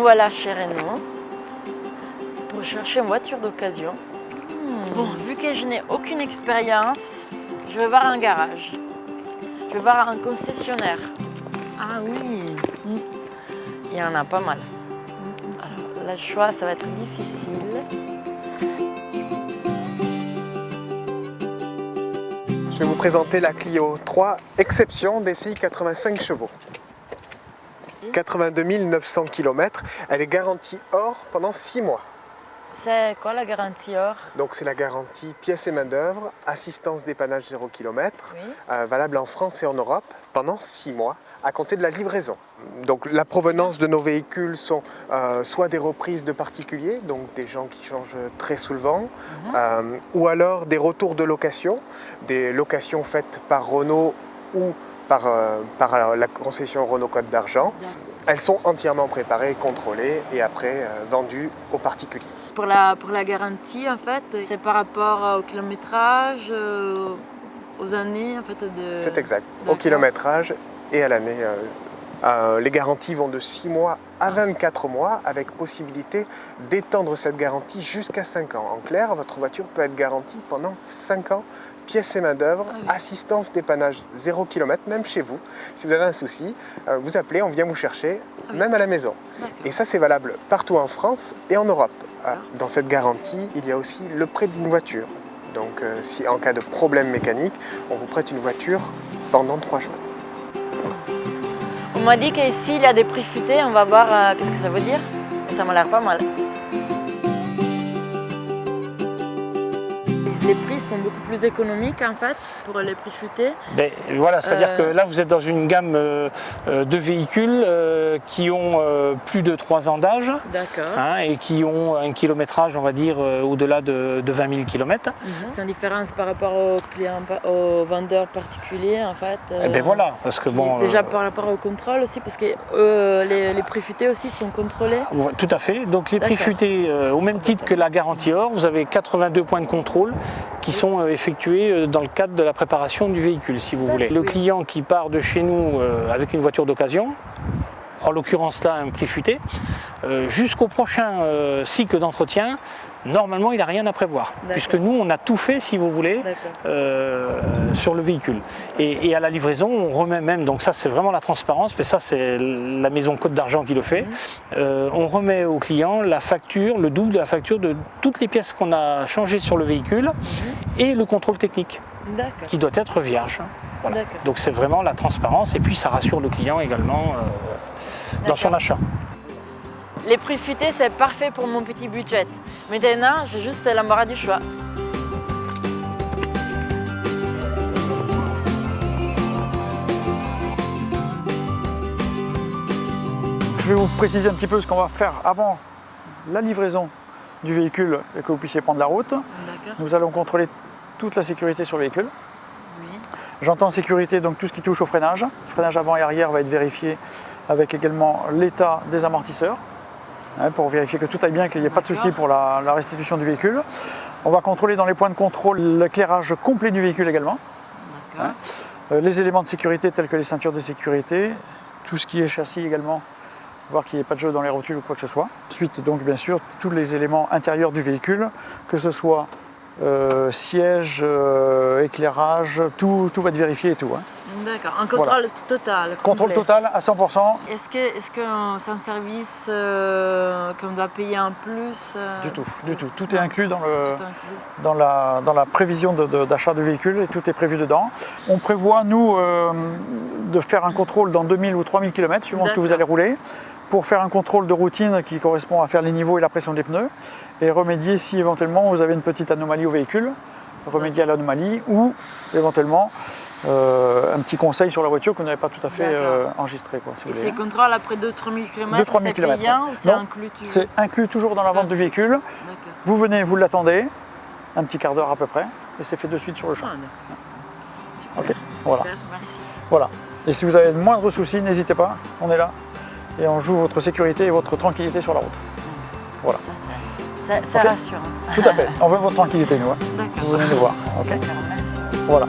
voilà chez Renault pour chercher une voiture d'occasion. Bon, vu que je n'ai aucune expérience, je vais voir un garage. Je vais voir un concessionnaire. Ah oui, il y en a pas mal. Alors, le choix, ça va être difficile. Je vais vous présenter la Clio 3 Exception DCI 85 chevaux. 82 900 km, elle est garantie or pendant 6 mois. C'est quoi la garantie or? Donc c'est la garantie pièces et main d'œuvre, assistance dépannage 0 km, Oui. valable en France et en Europe pendant 6 mois à compter de la livraison. Donc la provenance de nos véhicules sont soit des reprises de particuliers, donc des gens qui changent très souvent, ou alors des retours de location, des locations faites par Renault ou par la concession Renault Côte d'Argent. Elles sont entièrement préparées, contrôlées et après vendues aux particuliers. Pour la garantie, en fait, c'est par rapport au kilométrage, aux années en fait, de... C'est exact, au kilométrage et à l'année. Les garanties vont de 6 mois à 24 mois avec possibilité d'étendre cette garantie jusqu'à 5 ans. En clair, votre voiture peut être garantie pendant 5 ans, pièces et main d'œuvre, assistance dépannage 0 km, même chez vous. Si vous avez un souci, vous appelez, on vient vous chercher, même à la maison. Et ça, c'est valable partout en France et en Europe. Dans cette garantie, il y a aussi le prêt d'une voiture. Donc, si en cas de problème mécanique, on vous prête une voiture pendant 3 jours. On m'a dit qu'ici, il y a des prix futés. On va voir qu'est-ce que ça veut dire. Ça m'a l'air pas mal. Les prix sont beaucoup plus économiques en fait pour les prix futés. Ben, voilà, c'est-à-dire que là vous êtes dans une gamme de véhicules qui ont plus de 3 ans d'âge et qui ont un kilométrage, on va dire, au-delà de 20 000 km. C'est une différence par rapport aux clients, aux vendeurs particuliers en fait. Ben voilà, parce que bon. Déjà par rapport au contrôle aussi, parce que les prix futés aussi sont contrôlés. Tout à fait. Donc les prix futés, au même titre que la garantie or, vous avez 82 points de contrôle qui sont effectués dans le cadre de la préparation du véhicule, si vous voulez. Le client qui part de chez nous avec une voiture d'occasion, en l'occurrence là un prix futé, jusqu'au prochain cycle d'entretien, normalement il n'a rien à prévoir, puisque nous on a tout fait, si vous voulez, sur le véhicule. Et à la livraison, on remet même, donc ça c'est vraiment la transparence, mais ça c'est la maison Côte d'Argent qui le fait, on remet au client la facture, le double de la facture de toutes les pièces qu'on a changées sur le véhicule et le contrôle technique, qui doit être vierge. Voilà. Donc c'est vraiment la transparence et puis ça rassure le client également dans son achat. Les prix futés, c'est parfait pour mon petit budget. Maintenant, j'ai juste l'embarras du choix. Je vais vous préciser un petit peu ce qu'on va faire avant la livraison du véhicule et que vous puissiez prendre la route. Nous allons contrôler toute la sécurité sur le véhicule. J'entends sécurité, donc tout ce qui touche au freinage. Le freinage avant et arrière va être vérifié avec également l'état des amortisseurs, pour vérifier que tout aille bien, qu'il n'y ait pas de souci pour la restitution du véhicule. On va contrôler dans les points de contrôle l'éclairage complet du véhicule également. Les éléments de sécurité tels que les ceintures de sécurité, tout ce qui est châssis également, voir qu'il n'y ait pas de jeu dans les rotules ou quoi que ce soit. Ensuite, donc bien sûr, tous les éléments intérieurs du véhicule, que ce soit siège, éclairage, tout va être vérifié et tout. D'accord, un contrôle total. Contrôle total à 100%. Est-ce que c'est un service qu'on doit payer en plus Du tout. Tout est inclus dans la prévision d'achat de véhicule et tout est prévu dedans. On prévoit, nous, de faire un contrôle dans 2000 ou 3000 km, suivant ce que vous allez rouler, pour faire un contrôle de routine qui correspond à faire les niveaux et la pression des pneus et remédier si éventuellement vous avez une petite anomalie au véhicule, remédier à l'anomalie ou éventuellement un petit conseil sur la voiture que vous n'avez pas tout à fait enregistré. Et ces contrôles après 2-3 000 km, c'est payant ou c'est inclus toujours? C'est inclus toujours dans la vente du véhicule. Vous venez, vous l'attendez, un petit quart d'heure à peu près, et c'est fait de suite sur le champ. Super, voilà. Merci. Voilà. Et si vous avez le moindre souci, n'hésitez pas, on est là. Et on joue votre sécurité et votre tranquillité sur la route. Voilà. Ça rassure. Tout à fait. On veut votre tranquillité, nous. D'accord. Vous venez nous voir. D'accord, merci. Voilà.